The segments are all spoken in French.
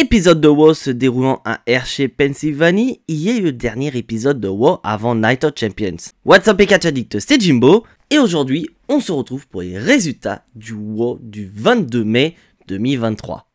Épisode de WoW se déroulant à Hershey, Pennsylvanie, il y a eu le dernier épisode de WoW avant Night of Champions. What's up les catch addicts, c'est Jimbo, et aujourd'hui, on se retrouve pour les résultats du WoW du 22 mai 2023.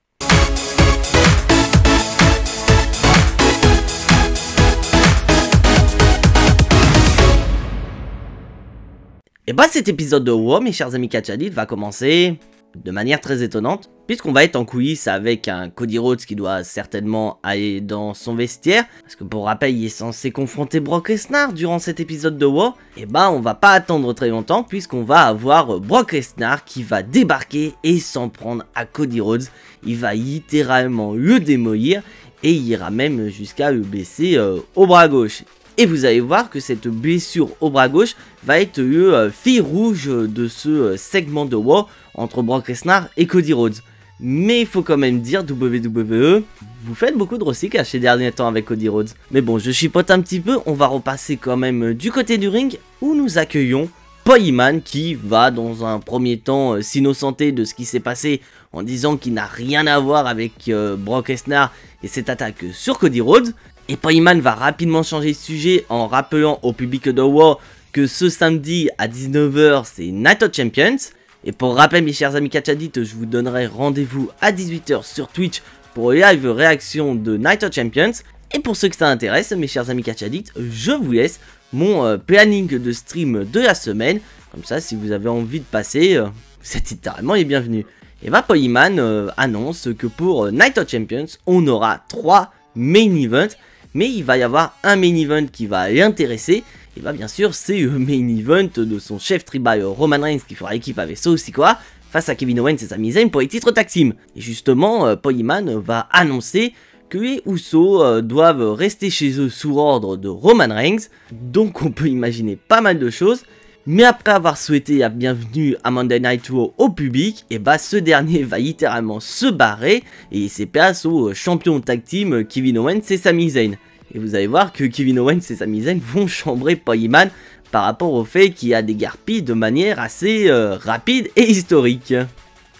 Et bah cet épisode de WoW, mes chers amis catch addicts, va commencer de manière très étonnante, puisqu'on va être en coulisses avec un Cody Rhodes qui doit certainement aller dans son vestiaire, parce que pour rappel il est censé confronter Brock Lesnar durant cet épisode de WoW, et bah on va pas attendre très longtemps puisqu'on va avoir Brock Lesnar qui va débarquer et s'en prendre à Cody Rhodes, il va littéralement le démolir et il ira même jusqu'à le blesser au bras gauche. Et vous allez voir que cette blessure au bras gauche va être le fil rouge de ce segment de WoW entre Brock Lesnar et Cody Rhodes. Mais il faut quand même dire, WWE, vous faites beaucoup de recyclage ces derniers temps avec Cody Rhodes. Mais bon, je chipote un petit peu, on va repasser quand même du côté du ring où nous accueillons Paul Heyman qui va dans un premier temps s'innocenter de ce qui s'est passé en disant qu'il n'a rien à voir avec Brock Lesnar et cette attaque sur Cody Rhodes. Et Paul Heyman va rapidement changer de sujet en rappelant au public de WoW que ce samedi à 19 h c'est Night of Champions. Et pour rappel mes chers amis catch addicts, je vous donnerai rendez-vous à 18 h sur Twitch pour live réaction de Night of Champions. Et pour ceux que ça intéresse mes chers amis catch addicts, je vous laisse mon planning de stream de la semaine. Comme ça si vous avez envie de passer, vous êtes littéralement les bienvenus. Et bah Paul Heyman annonce que pour Night of Champions on aura 3 main events. Mais il va y avoir un main event qui va l'intéresser. Et bah bien sûr c'est le main event de son chef tribal Roman Reigns qui fera équipe avec Solo Sikoa face à Kevin Owens et Sami Zayn pour les titres tag team. Et justement Paul Heyman va annoncer que les Usos doivent rester chez eux sous ordre de Roman Reigns. Donc on peut imaginer pas mal de choses. Mais après avoir souhaité la bienvenue à Monday Night Raw au public, et bah ce dernier va littéralement se barrer et laisser place aux champions tag team Kevin Owens et Sami Zayn. Et vous allez voir que Kevin Owens et Sami Zayn vont chambrer Paul Heyman par rapport au fait qu'il y a des garpilles de manière assez rapide et historique.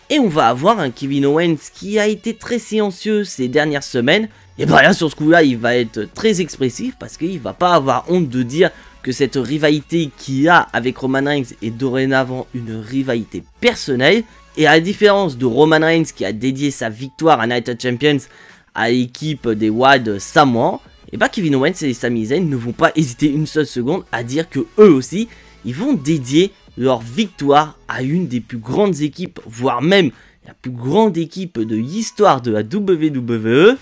Et on va avoir un Kevin Owens qui a été très silencieux ces dernières semaines. Et bah là sur ce coup là il va être très expressif parce qu'il va pas avoir honte de dire que cette rivalité qu'il a avec Roman Reigns est dorénavant une rivalité personnelle. Et à la différence de Roman Reigns qui a dédié sa victoire à Night of Champions à l'équipe des Wild Samoans, et bah Kevin Owens et Sami Zayn ne vont pas hésiter une seule seconde à dire que eux aussi, ils vont dédier leur victoire à une des plus grandes équipes, voire même la plus grande équipe de l'histoire de la WWE,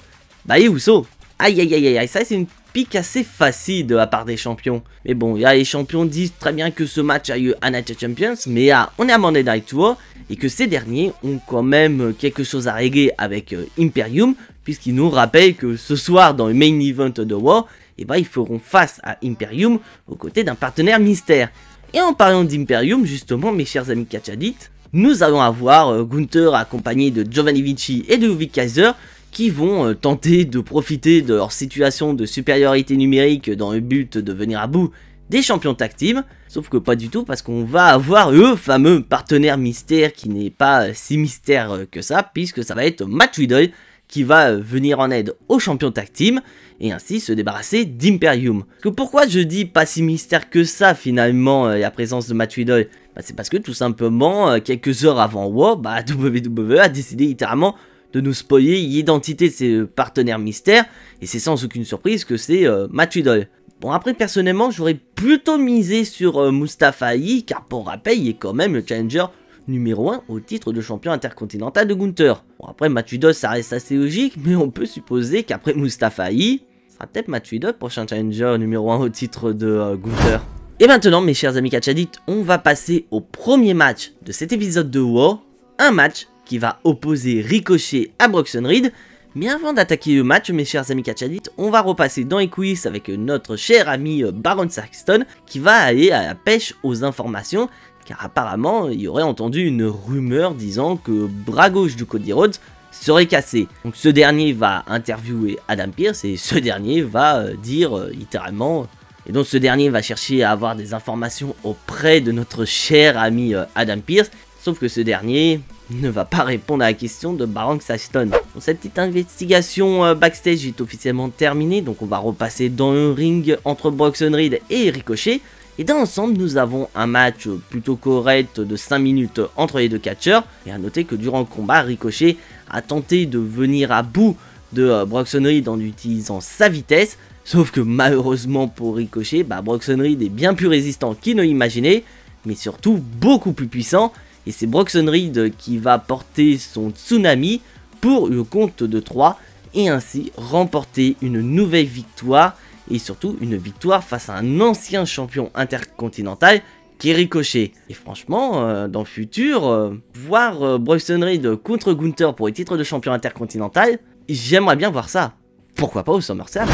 bah les Usos. Aïe aïe aïe aïe, ça c'est une pique assez facile de la part des champions. Mais bon, là, les champions disent très bien que ce match a lieu à Night of Champions, mais là, on est à Monday Night Raw, et que ces derniers ont quand même quelque chose à régler avec Imperium, puisqu'ils nous rappellent que ce soir, dans le main event de WoW, et bah, ils feront face à Imperium aux côtés d'un partenaire mystère. Et en parlant d'Imperium, justement, mes chers amis catch addicts, nous allons avoir Gunther accompagné de Giovanni Vinci et de Ludwig Kaiser, qui vont tenter de profiter de leur situation de supériorité numérique dans le but de venir à bout des champions tag team. Sauf que pas du tout parce qu'on va avoir le fameux partenaire mystère qui n'est pas si mystère que ça, puisque ça va être Matt Riddle qui va venir en aide aux champions tag team et ainsi se débarrasser d'Imperium. Pourquoi je dis pas si mystère que ça finalement la présence de Matt Riddle? Bah, c'est parce que tout simplement quelques heures avant WoW, bah, WWE a décidé littéralement de nous spoiler l'identité de ses partenaires mystères, et c'est sans aucune surprise que c'est Matt Riddle. Bon après personnellement j'aurais plutôt misé sur Mustafa Ali, car pour rappel il est quand même le challenger numéro 1 au titre de champion intercontinental de Gunther. Bon après Matt Riddle ça reste assez logique, mais on peut supposer qu'après Mustafa Ali, ce sera peut-être Matt Riddle prochain challenger numéro 1 au titre de Gunther. Et maintenant mes chers amis catch addicts, on va passer au premier match de cet épisode de WoW, un match qui va opposer Ricochet à Bronson Reed. Mais avant d'attaquer le match, mes chers amis catch addicts, on va repasser dans les coulisses avec notre cher ami Baron Saxton qui va aller à la pêche aux informations, car apparemment il aurait entendu une rumeur disant que le bras gauche de Cody Rhodes serait cassé. Donc ce dernier va interviewer Adam Pearce et ce dernier va dire littéralement... Et donc ce dernier va chercher à avoir des informations auprès de notre cher ami Adam Pearce, sauf que ce dernier ne va pas répondre à la question de Baron Saxton. Bon, cette petite investigation backstage est officiellement terminée, donc on va repasser dans le ring entre Bronson Reed et Ricochet. Et dans l'ensemble, nous avons un match plutôt correct de 5 minutes entre les deux catcheurs. Et à noter que durant le combat, Ricochet a tenté de venir à bout de Bronson Reed en utilisant sa vitesse. Sauf que malheureusement pour Ricochet, Bronson Reed est bien plus résistant qu'il ne l'imaginait, mais surtout beaucoup plus puissant. Et c'est Bronson Reed qui va porter son tsunami pour le compte de 3 et ainsi remporter une nouvelle victoire. Et surtout une victoire face à un ancien champion intercontinental qui est Ricochet. Et franchement, dans le futur, voir Bronson Reed contre Gunther pour le titre de champion intercontinental, j'aimerais bien voir ça. Pourquoi pas au SummerSlam?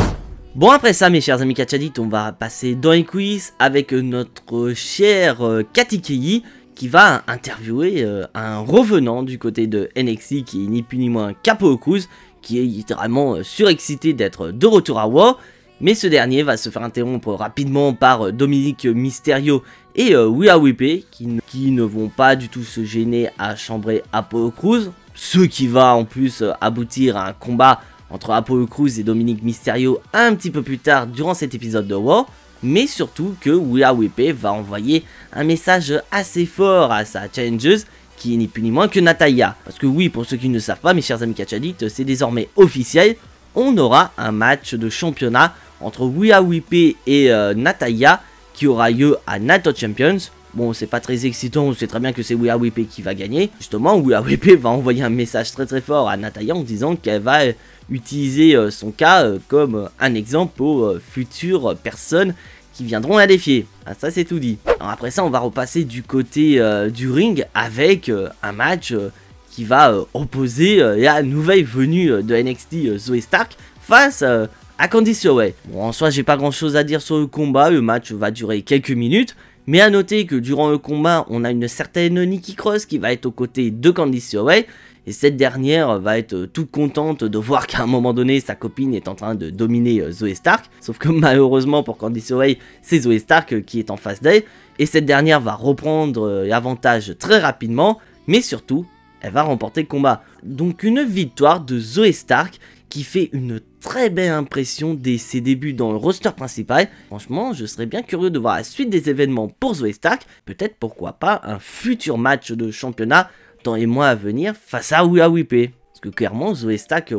Bon, après ça, mes chers amis Catchadit, on va passer dans les quiz avec notre cher Katy Kei qui va interviewer un revenant du côté de NXT qui est ni plus ni moins qu'Apollo Crews, qui est littéralement surexcité d'être de retour à Raw. Mais ce dernier va se faire interrompre rapidement par Dominic Mysterio et Rhea Ripley qui ne vont pas du tout se gêner à chambrer Apollo Crews. Ce qui va en plus aboutir à un combat entre Apollo Crews et Dominic Mysterio un petit peu plus tard durant cet épisode de Raw. Mais surtout que Rhea Ripley va envoyer un message assez fort à sa challengeuse qui est ni plus ni moins que Natalya. Parce que oui, pour ceux qui ne le savent pas, mes chers amis Catchadit, c'est désormais officiel. On aura un match de championnat entre Rhea Ripley et Natalya qui aura lieu à Night of Champions. Bon, c'est pas très excitant, on sait très bien que c'est Rhea Ripley qui va gagner. Justement, Rhea Ripley va envoyer un message très fort à Natalya en disant qu'elle va utiliser son cas comme un exemple aux futures personnes qui viendront la défier. Ah, ça c'est tout dit. Alors, après ça, on va repasser du côté du ring avec un match qui va opposer la nouvelle venue de NXT Zoey Stark face à Candice LeRae. Bon, en soi, j'ai pas grand chose à dire sur le combat, le match va durer quelques minutes, mais à noter que durant le combat, on a une certaine Nikki Cross qui va être aux côtés de Candice LeRae, et cette dernière va être toute contente de voir qu'à un moment donné, sa copine est en train de dominer Zoey Stark, sauf que malheureusement pour Candice LeRae, c'est Zoey Stark qui est en face d'elle, et cette dernière va reprendre l'avantage très rapidement, mais surtout, elle va remporter le combat. Donc une victoire de Zoey Stark qui fait une très belle impression dès ses débuts dans le roster principal. Franchement, je serais bien curieux de voir la suite des événements pour Zoey Stark. Peut-être, pourquoi pas, un futur match de championnat dans les mois à venir face à Rhea Ripley. Parce que clairement, Zoey Stark,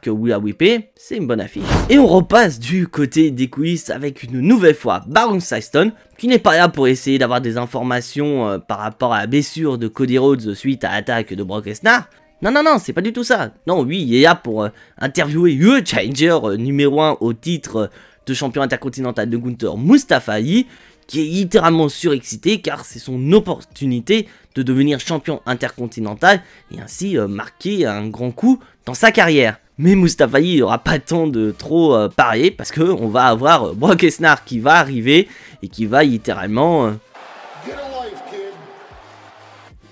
Rhea Ripley, c'est une bonne affiche. Et on repasse du côté des coulisses avec une nouvelle fois Baron Saxton, qui n'est pas là pour essayer d'avoir des informations par rapport à la blessure de Cody Rhodes suite à l'attaque de Brock Lesnar. Non, c'est pas du tout ça. Non, lui, il est là pour interviewer le challenger numéro 1 au titre de champion intercontinental de Gunther, Mustafa Ali, qui est littéralement surexcité car c'est son opportunité de devenir champion intercontinental et ainsi marquer un grand coup dans sa carrière. Mais Mustafa Ali n'aura pas le temps de trop parler parce qu'on va avoir Brock Lesnar qui va arriver et qui va littéralement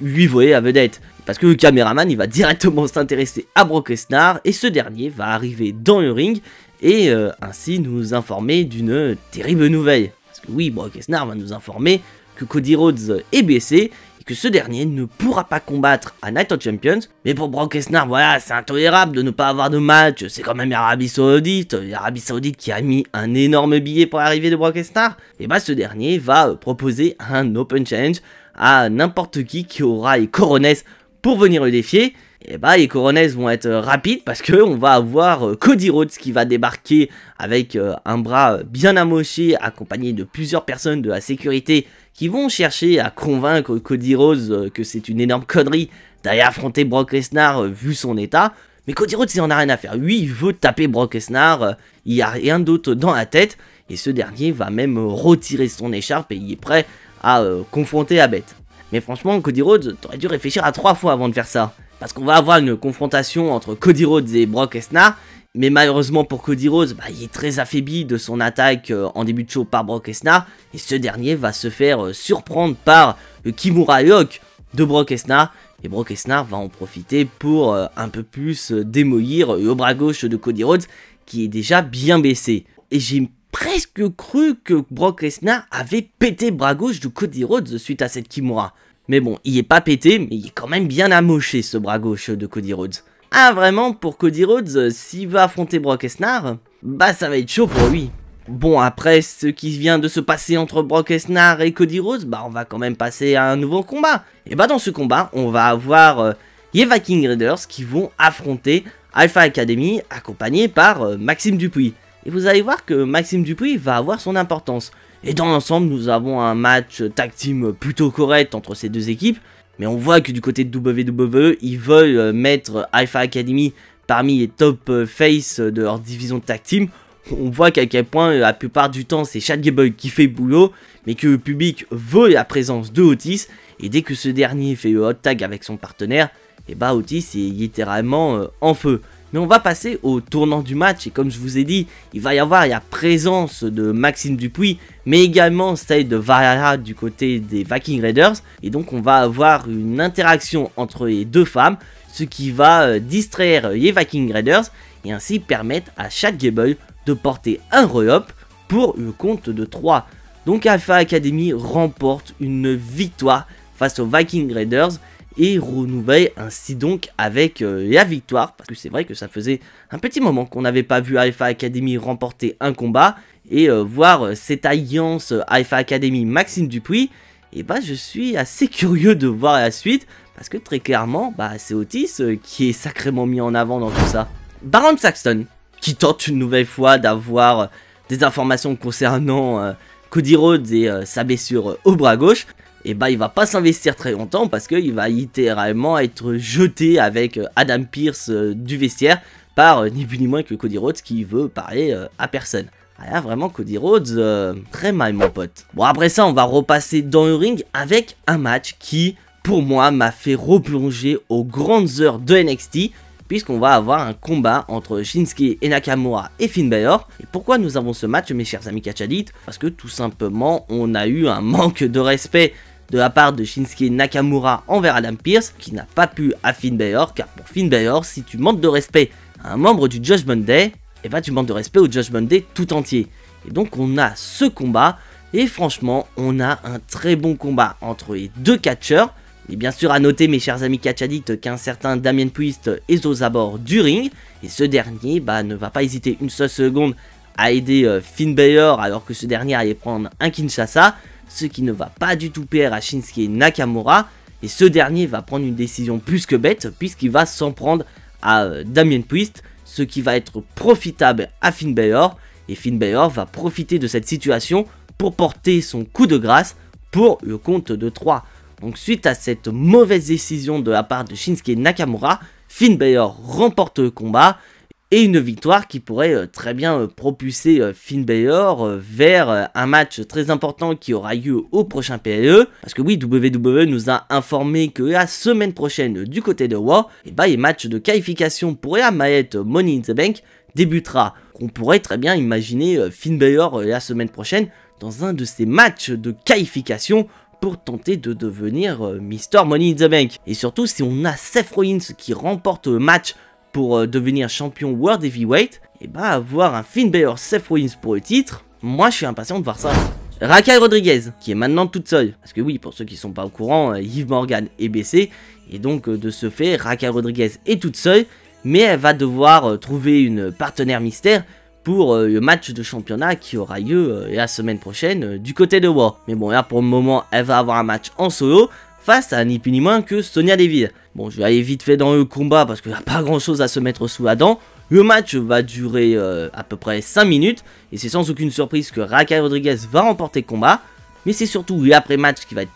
lui voler la vedette. Parce que le caméraman il va directement s'intéresser à Brock Lesnar et ce dernier va arriver dans le ring et ainsi nous informer d'une terrible nouvelle. Parce que oui, Brock Lesnar va nous informer que Cody Rhodes est blessé et que ce dernier ne pourra pas combattre à Night of Champions. Mais pour Brock Lesnar, voilà, c'est intolérable de ne pas avoir de match, c'est quand même l'Arabie Saoudite qui a mis un énorme billet pour l'arrivée de Brock Lesnar. Et ce dernier va proposer un Open Challenge à n'importe qui aura les coronets pour venir le défier. Et les coronets vont être rapides parce que on va avoir Cody Rhodes qui va débarquer avec un bras bien amoché accompagné de plusieurs personnes de la sécurité qui vont chercher à convaincre Cody Rhodes que c'est une énorme connerie d'aller affronter Brock Lesnar vu son état. Mais Cody Rhodes il en a rien à faire, lui il veut taper Brock Lesnar, il n'y a rien d'autre dans la tête et ce dernier va même retirer son écharpe et il est prêt à confronter la bête. Mais franchement, Cody Rhodes, t'aurais dû réfléchir à 3 fois avant de faire ça. Parce qu'on va avoir une confrontation entre Cody Rhodes et Brock Lesnar. Mais malheureusement pour Cody Rhodes, il est très affaibli de son attaque en début de show par Brock Lesnar. Et ce dernier va se faire surprendre par le Kimura Lock de Brock Lesnar. Et Brock Lesnar va en profiter pour un peu plus démolir le bras gauche de Cody Rhodes qui est déjà bien baissé. Et j'ai presque cru que Brock Lesnar avait pété le bras gauche de Cody Rhodes suite à cette Kimura. Mais bon, il est pas pété, mais il est quand même bien amoché ce bras gauche de Cody Rhodes. Ah vraiment, pour Cody Rhodes, s'il veut affronter Brock Lesnar, bah ça va être chaud pour lui. Bon, après ce qui vient de se passer entre Brock Lesnar et Cody Rhodes, bah on va quand même passer à un nouveau combat. Et bah dans ce combat, on va avoir les Viking Raiders qui vont affronter Alpha Academy accompagné par Maxime Dupuis. Et vous allez voir que Maxime Dupuis va avoir son importance. Et dans l'ensemble, nous avons un match tag team plutôt correct entre ces deux équipes. Mais on voit que du côté de WWE, ils veulent mettre Alpha Academy parmi les top face de leur division tag team. On voit qu'à quel point la plupart du temps c'est Chad Gable qui fait le boulot, mais que le public veut la présence de Otis. Et dès que ce dernier fait le hot tag avec son partenaire, et bah Otis est littéralement en feu. Mais on va passer au tournant du match, et comme je vous ai dit, il va y avoir la présence de Maxime Dupuis, mais également celle de Valhalla du côté des Viking Raiders. Et donc on va avoir une interaction entre les deux femmes, ce qui va distraire les Viking Raiders, et ainsi permettre à Chad Gable de porter un roll-up pour le compte de 3. Donc Alpha Academy remporte une victoire face aux Viking Raiders, et renouvelle ainsi donc avec la victoire, parce que c'est vrai que ça faisait un petit moment qu'on n'avait pas vu Alpha Academy remporter un combat, et voir cette alliance Alpha Academy Maxime Dupuis, et bah je suis assez curieux de voir la suite, parce que très clairement, bah c'est Otis qui est sacrément mis en avant dans tout ça. Baron Saxton, qui tente une nouvelle fois d'avoir des informations concernant Cody Rhodes et sa blessure au bras gauche, et bah il va pas s'investir très longtemps parce qu'il va littéralement être jeté avec Adam Pearce du vestiaire par ni plus ni moins que Cody Rhodes qui veut parler à personne. Ah là vraiment Cody Rhodes, très mal mon pote. Bon après ça on va repasser dans le ring avec un match qui pour moi m'a fait replonger aux grandes heures de NXT, puisqu'on va avoir un combat entre Shinsuke Nakamura et Finn Balor. Et pourquoi nous avons ce match mes chers amis catchadites? Parce que tout simplement on a eu un manque de respect de la part de Shinsuke Nakamura envers Adam Pearce, qui n'a pas pu à Finn Balor, car pour Finn Balor, si tu manques de respect à un membre du Judgment Day, et bah tu manques de respect au Judgment Day tout entier. Et donc on a ce combat, et franchement on a un très bon combat entre les deux catcheurs. Et bien sûr à noter mes chers amis catchadites qu'un certain Damien Priest est aux abords du ring, et ce dernier bah, ne va pas hésiter une seule seconde à aider Finn Balor alors que ce dernier allait prendre un Kinshasa, ce qui ne va pas du tout plaire à Shinsuke Nakamura, et ce dernier va prendre une décision plus que bête puisqu'il va s'en prendre à Damien Priest, ce qui va être profitable à Finn Balor, et Finn Balor va profiter de cette situation pour porter son coup de grâce pour le compte de 3. Donc suite à cette mauvaise décision de la part de Shinsuke Nakamura, Finn Balor remporte le combat, et une victoire qui pourrait très bien propulser Finn Balor vers un match très important qui aura lieu au prochain PLE. Parce que oui, WWE nous a informé que la semaine prochaine du côté de Raw, et bah, les matchs de qualification pour la mallette Money in the Bank débutera. On pourrait très bien imaginer Finn Balor la semaine prochaine dans un de ces matchs de qualification pour tenter de devenir Mr. Money in the Bank. Et surtout si on a Seth Rollins qui remporte le match pour devenir champion World Heavyweight, et bah avoir un Finn Balor Seth Rollins pour le titre, moi je suis impatient de voir ça. Raquel Rodriguez, qui est maintenant toute seule, parce que oui, pour ceux qui sont pas au courant, Liv Morgan est blessée, et donc de ce fait, Raquel Rodriguez est toute seule, mais elle va devoir trouver une partenaire mystère pour le match de championnat qui aura lieu la semaine prochaine du côté de Raw. Mais bon, là pour le moment, elle va avoir un match en solo, face à ni plus ni moins que Sonya Deville. Bon, je vais aller vite fait dans le combat parce qu'il n'y a pas grand chose à se mettre sous la dent. Le match va durer à peu près 5 minutes, et c'est sans aucune surprise que Raquel Rodriguez va remporter le combat. Mais c'est surtout l'après-match qui va être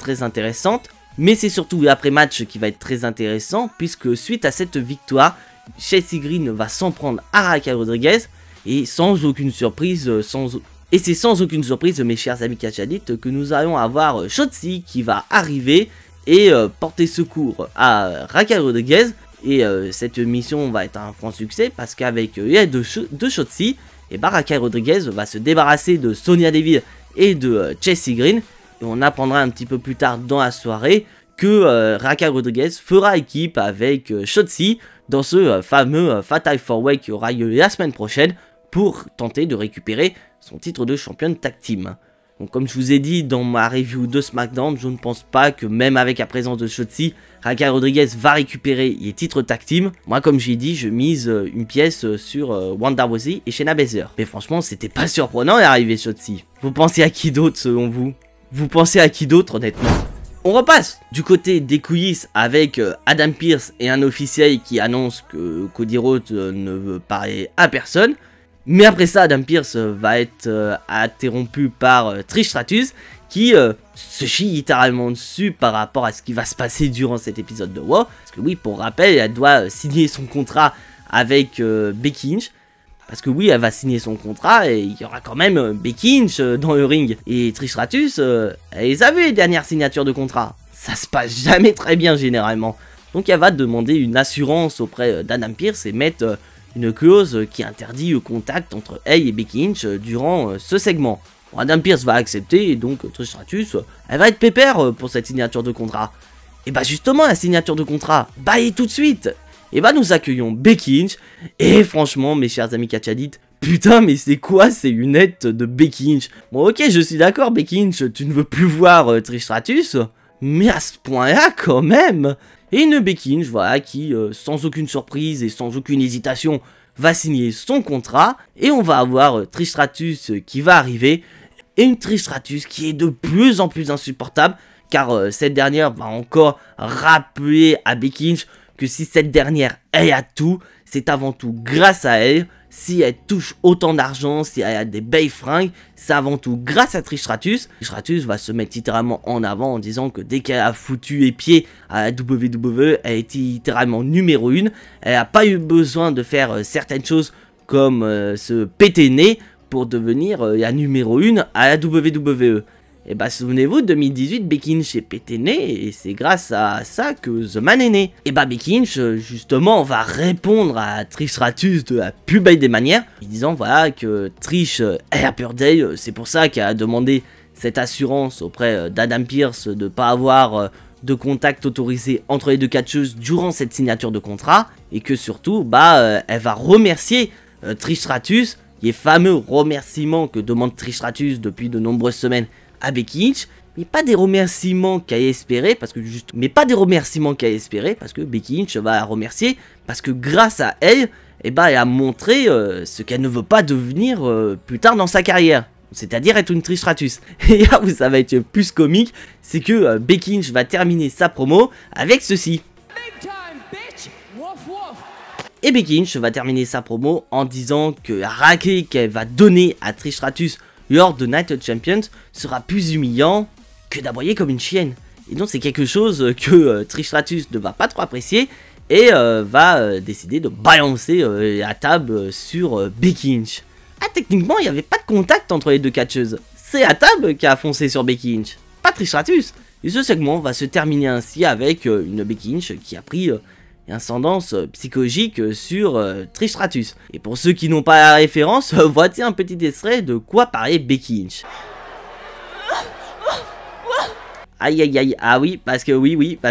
très intéressante. Puisque suite à cette victoire, Chelsea Green va s'en prendre à Raquel Rodriguez, et sans aucune surprise, c'est sans aucune surprise mes chers amis catchadites que nous allons avoir Shotzi qui va arriver et porter secours à Raquel Rodriguez. Et cette mission va être un franc succès parce qu'avec l'aide de Shotzi, et bah Raquel Rodriguez va se débarrasser de Sonya Deville et de Chelsea Green. Et on apprendra un petit peu plus tard dans la soirée que Raquel Rodriguez fera équipe avec Shotzi dans ce fameux Fatal 4-Way qui aura lieu la semaine prochaine pour tenter de récupérer son titre de championne tag team. Donc comme je vous ai dit dans ma review de SmackDown, je ne pense pas que même avec la présence de Shotzi, Raquel Rodriguez va récupérer les titres tag team. Moi comme j'ai dit, je mise une pièce sur Wanda Rousey et Shayna Baszler. Mais franchement, c'était pas surprenant l'arrivée de Shotzi. Vous pensez à qui d'autre selon vous? Vous pensez à qui d'autre honnêtement? On repasse du côté des coulisses avec Adam Pearce et un officiel qui annonce que Cody Rhodes ne veut parler à personne. Mais après ça, Adam Pearce va être interrompu par Trish Stratus qui se chie littéralement dessus par rapport à ce qui va se passer durant cet épisode de Raw. Parce que oui, pour rappel, elle doit signer son contrat avec Becky Lynch. Parce que oui, elle va signer son contrat et il y aura quand même Becky Lynch dans le ring. Et Trish Stratus, elle les a vues les dernières signatures de contrat. Ça se passe jamais très bien généralement. Donc elle va demander une assurance auprès d'Adam Pearce et mettre une clause qui interdit le contact entre elle et Becky Lynch durant ce segment. Bon, Adam Pearce va accepter et donc Trish Stratus, elle va être pépère pour cette signature de contrat. Et bah justement la signature de contrat, bah et tout de suite. Et bah nous accueillons Becky Lynch, et franchement mes chers amis catchadites, putain mais c'est quoi ces lunettes de Becky Lynch? Bon ok je suis d'accord Becky Lynch, tu ne veux plus voir Trish Stratus, mais à ce point là quand même. Et une Becky Lynch voilà qui sans aucune surprise et sans aucune hésitation va signer son contrat, et on va avoir Trish Stratus qui va arriver, et une Trish Stratus qui est de plus en plus insupportable, car cette dernière va encore rappeler à Becky Lynch que si cette dernière elle a tout, c'est avant tout grâce à elle. Si elle touche autant d'argent, si elle a des belles fringues, c'est avant tout grâce à Trish Stratus. Trish Stratus va se mettre littéralement en avant en disant que dès qu'elle a foutu les pieds à la WWE, elle était littéralement numéro 1. Elle n'a pas eu besoin de faire certaines choses comme se péter nez pour devenir la numéro 1 à la WWE. Et bah souvenez-vous, 2018, Becky Lynch est pété nez et c'est grâce à ça que The Man est né. Et bah Becky Lynch, justement, va répondre à Trish Stratus de la plus belle des manières, en disant voilà que Trish, elle a peur d'elle, c'est pour ça qu'elle a demandé cette assurance auprès d'Adam Pearce de ne pas avoir de contact autorisé entre les deux catcheuses durant cette signature de contrat, et que surtout, bah, elle va remercier Trish Stratus, les fameux remerciements que demande Trish Stratus depuis de nombreuses semaines à Becky Lynch, mais pas des remerciements qu'elle espérait, parce que Becky Lynch va la remercier, parce que grâce à elle, eh ben, elle a montré ce qu'elle ne veut pas devenir plus tard dans sa carrière, c'est-à-dire être une Trish Stratus. Et là où ça va être plus comique, c'est que Becky Lynch va terminer sa promo avec ceci. Et Becky Lynch va terminer sa promo en disant que la raclée qu'elle va donner à Trish Stratus lors de Night of Champions sera plus humiliant que d'aboyer comme une chienne. Et donc c'est quelque chose que Trish Stratus ne va pas trop apprécier et va décider de balancer la table sur Becky Lynch. Ah techniquement il n'y avait pas de contact entre les deux catcheuses. C'est la table qui a foncé sur Becky Lynch, pas Trish Stratus. Et ce segment va se terminer ainsi avec une Becky Lynch qui a pris ascendance psychologique sur Trish Stratus. Et pour ceux qui n'ont pas la référence, voici un petit extrait de quoi parlait Becky Lynch. Aïe aïe aïe, ah oui, parce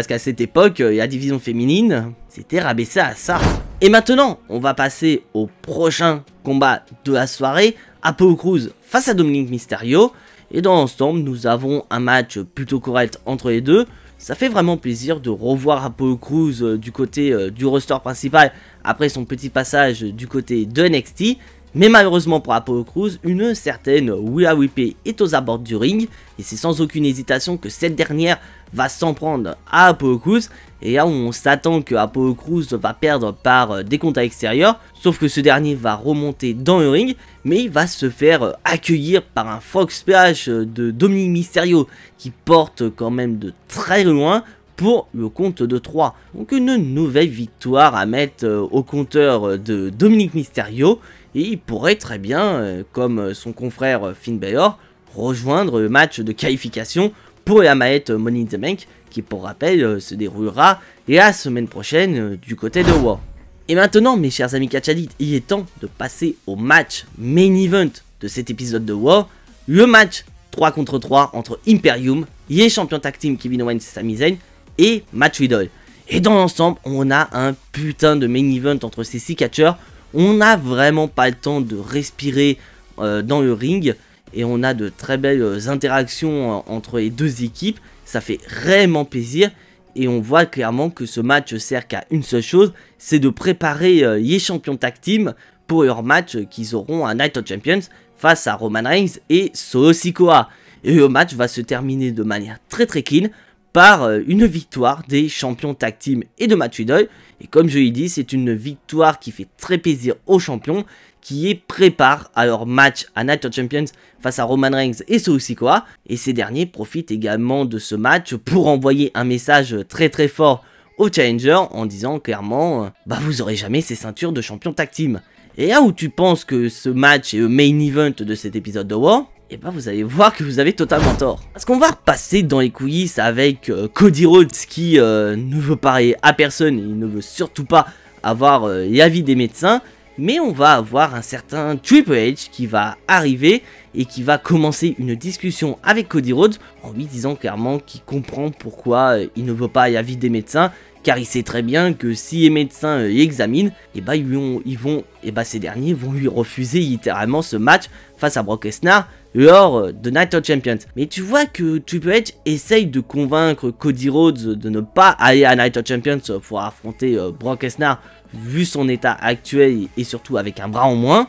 qu'à cette époque, la division féminine, c'était rabaissé à ça. Et maintenant, on va passer au prochain combat de la soirée, Apollo Crews face à Dominic Mysterio. Et dans l'ensemble, nous avons un match plutôt correct entre les deux. Ça fait vraiment plaisir de revoir Apollo Crews du côté du roster principal après son petit passage du côté de NXT. Mais malheureusement pour Apollo Crews, une certaine Rhea Ripley est aux abords du ring. Et c'est sans aucune hésitation que cette dernière va s'en prendre à Apollo Crews. Et là où on s'attend que Apollo Crews va perdre par des contacts extérieurs. Sauf que ce dernier va remonter dans le ring. Mais il va se faire accueillir par un Frog Splash de Dominic Mysterio. Qui porte quand même de très loin pour le compte de 3. Donc une nouvelle victoire à mettre au compteur de Dominic Mysterio. Et il pourrait très bien, comme son confrère Finn Balor, rejoindre le match de qualification pour la mallette Money in the Bank, qui pour rappel se déroulera la semaine prochaine du côté de Raw. Et maintenant mes chers amis catchadites, il est temps de passer au match main event de cet épisode de Raw, le match 3 contre 3 entre Imperium, les champions tag team Kevin Owens et Sami Zayn, et Matt Riddle. Et dans l'ensemble, on a un putain de main event entre ces 6 catcheurs. On n'a vraiment pas le temps de respirer dans le ring. et on a de très belles interactions entre les deux équipes. Ça fait réellement plaisir. Et on voit clairement que ce match sert qu'à une seule chose, c'est de préparer les champions tag team pour leur match qu'ils auront à Night of Champions face à Roman Reigns et Solo Sikoa. Et le match va se terminer de manière très clean par une victoire des champions tag team et de Match Idol. Et comme je l'ai dit, c'est une victoire qui fait très plaisir aux champions, qui les prépare à leur match à Night of Champions face à Roman Reigns et Solo Sikoa. Et ces derniers profitent également de ce match pour envoyer un message très fort aux challengers en disant clairement vous aurez jamais ces ceintures de champion tag team. Et là où tu penses que ce match est le main event de cet épisode de War, et vous allez voir que vous avez totalement tort. Parce qu'on va repasser dans les coulisses avec Cody Rhodes qui ne veut parler à personne, il ne veut surtout pas avoir l'avis des médecins. Mais on va avoir un certain Triple H qui va arriver et qui va commencer une discussion avec Cody Rhodes en lui disant clairement qu'il comprend pourquoi il ne veut pas l'avis des médecins, car il sait très bien que si les médecins l'examinent, ces derniers vont lui refuser littéralement ce match face à Brock Lesnar lors de Night of Champions. Mais tu vois que Triple H essaye de convaincre Cody Rhodes de ne pas aller à Night of Champions pour affronter Brock Lesnar vu son état actuel et surtout avec un bras en moins.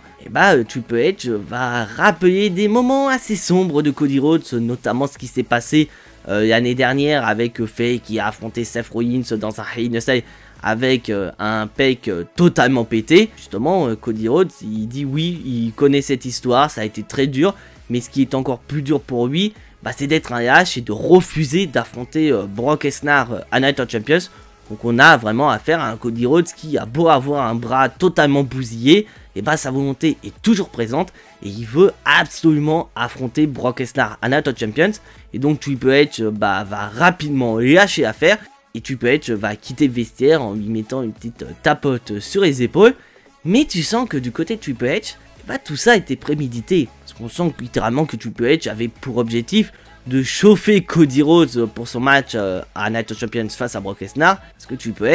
Triple H va rappeler des moments assez sombres de Cody Rhodes, notamment ce qui s'est passé l'année dernière avec Faye qui a affronté Seth Rollins dans un Hell in a Cell avec un pec totalement pété. Justement, Cody Rhodes, il dit oui, il connaît cette histoire, ça a été très dur, mais ce qui est encore plus dur pour lui, c'est d'être un lâche et de refuser d'affronter Brock Lesnar à Night of Champions. Donc on a vraiment affaire à un Cody Rhodes qui a beau avoir un bras totalement bousillé, sa volonté est toujours présente et il veut absolument affronter Brock Lesnar à Night of Champions. Et donc Triple H va rapidement lâcher l'affaire et Triple H va quitter le vestiaire en lui mettant une petite tapote sur les épaules. Mais tu sens que du côté de Triple H, tout ça était prémédité. Parce qu'on sent littéralement que Triple H avait pour objectif de chauffer Cody Rhodes pour son match à Night of Champions face à Brock Lesnar. Parce que Triple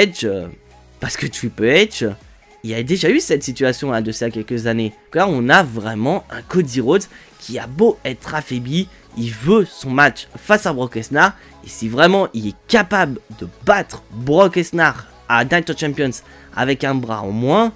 H, il y a déjà eu cette situation de ça quelques années. Car on a vraiment un Cody Rhodes qui a beau être affaibli, il veut son match face à Brock Lesnar. Et si vraiment il est capable de battre Brock Lesnar à Night of Champions avec un bras en moins,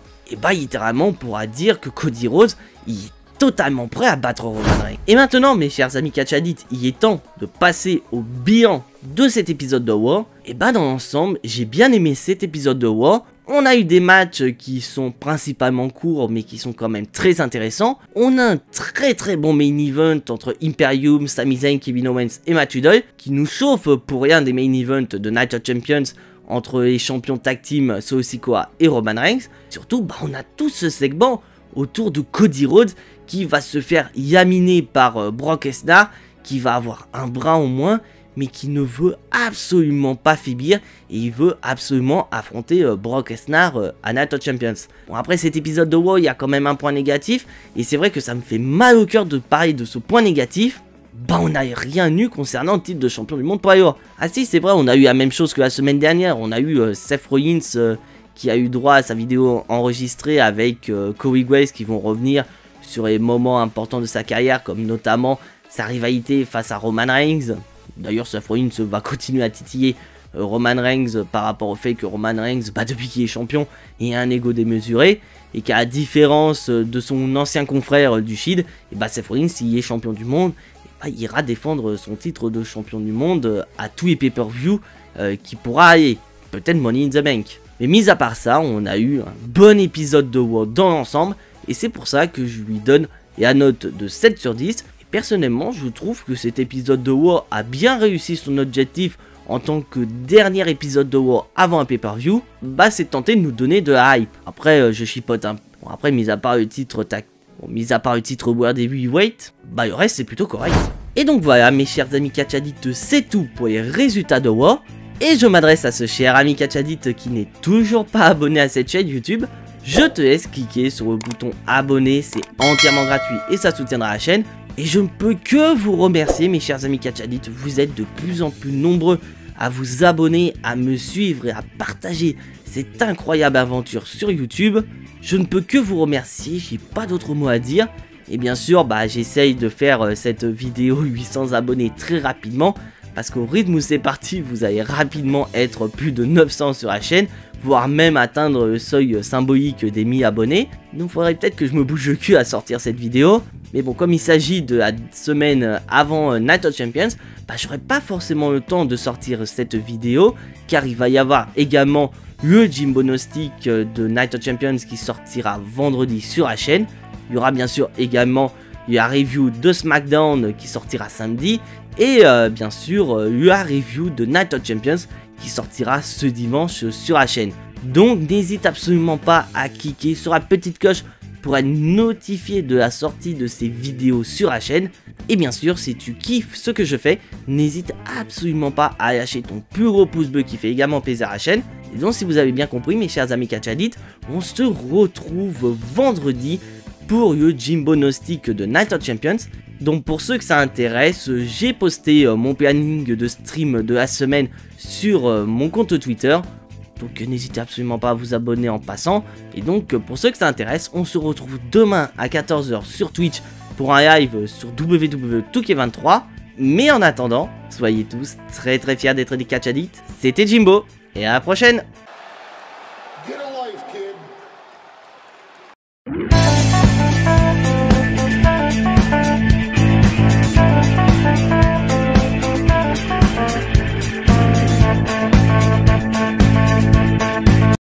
littéralement on pourra dire que Cody Rhodes, il est totalement prêt à battre Roman Reigns. Et maintenant, mes chers amis Catch Addicts, il est temps de passer au bilan de cet épisode de War. Dans l'ensemble, j'ai bien aimé cet épisode de War. On a eu des matchs qui sont principalement courts, mais qui sont quand même très intéressants. On a un très bon main event entre Imperium, Sami Zayn, Kevin Owens et Matt Riddle, qui nous chauffe pour rien des main events de Night of Champions entre les champions tag team Solo Sikoa et Roman Reigns. Surtout, on a tout ce segment autour de Cody Rhodes qui va se faire yaminer par Brock Lesnar, qui va avoir un bras en moins, mais qui ne veut absolument pas faiblir, et il veut absolument affronter Brock Lesnar à Night of Champions. Bon, après cet épisode de War, il y a quand même un point négatif, et c'est vrai que ça me fait mal au cœur de parler de ce point négatif. On n'a rien eu concernant le titre de champion du monde pour War. Ah si, c'est vrai, on a eu la même chose que la semaine dernière, on a eu Seth Rollins qui a eu droit à sa vidéo enregistrée avec Corey Graves qui vont revenir sur les moments importants de sa carrière, comme notamment sa rivalité face à Roman Reigns. D'ailleurs, Seth Rollins va continuer à titiller Roman Reigns par rapport au fait que Roman Reigns, depuis qu'il est champion, il a un ego démesuré, et qu'à la différence de son ancien confrère du Shield, Seth Rollins, s'il est champion du monde, il ira défendre son titre de champion du monde à tous les pay-per-view qui pourra aller, peut-être Money in the Bank. Mais mis à part ça, on a eu un bon épisode de War dans l'ensemble, et c'est pour ça que je lui donne la note de 7 sur 10. Et personnellement, je trouve que cet épisode de War a bien réussi son objectif en tant que dernier épisode de War avant un pay-per-view. C'est tenter de nous donner de la hype. Après, je chipote un peu. Bon, après, mis à part le titre World Heavyweight, le reste c'est plutôt correct. Et donc voilà, mes chers amis Catch Addicts, c'est tout pour les résultats de War. Et je m'adresse à ce cher ami Catch Addict qui n'est toujours pas abonné à cette chaîne YouTube. Je te laisse cliquer sur le bouton abonner, c'est entièrement gratuit et ça soutiendra la chaîne. Et je ne peux que vous remercier, mes chers amis Catch Addicts, vous êtes de plus en plus nombreux à vous abonner, à me suivre et à partager cette incroyable aventure sur YouTube. Je ne peux que vous remercier, j'ai pas d'autres mots à dire. Et bien sûr, j'essaye de faire cette vidéo 800 abonnés très rapidement. Parce qu'au rythme où c'est parti, vous allez rapidement être plus de 900 sur la chaîne, voire même atteindre le seuil symbolique des 1000 abonnés. Donc il faudrait peut-être que je me bouge le cul à sortir cette vidéo. Mais bon, comme il s'agit de la semaine avant Night of Champions, j'aurai pas forcément le temps de sortir cette vidéo, car il va y avoir également le Jimbo Gnostic de Night of Champions qui sortira vendredi sur la chaîne. Il y aura bien sûr également la review de SmackDown qui sortira samedi. Et bien sûr, la review de Night of Champions qui sortira ce dimanche sur la chaîne. Donc n'hésite absolument pas à cliquer sur la petite cloche pour être notifié de la sortie de ces vidéos sur la chaîne. Et bien sûr, si tu kiffes ce que je fais, n'hésite absolument pas à lâcher ton plus gros pouce bleu qui fait également plaisir à la chaîne. Et donc si vous avez bien compris mes chers amis Catch Addict, on se retrouve vendredi pour le Jimbo Gnostic de Night of Champions. Donc pour ceux que ça intéresse, j'ai posté mon planning de stream de la semaine sur mon compte Twitter. Donc n'hésitez absolument pas à vous abonner en passant. Et donc pour ceux que ça intéresse, on se retrouve demain à 14 h sur Twitch pour un live sur WWE 2K23. Mais en attendant, soyez tous très fiers d'être des Catch Addicts. C'était Jimbo et à la prochaine. Get a life, kid.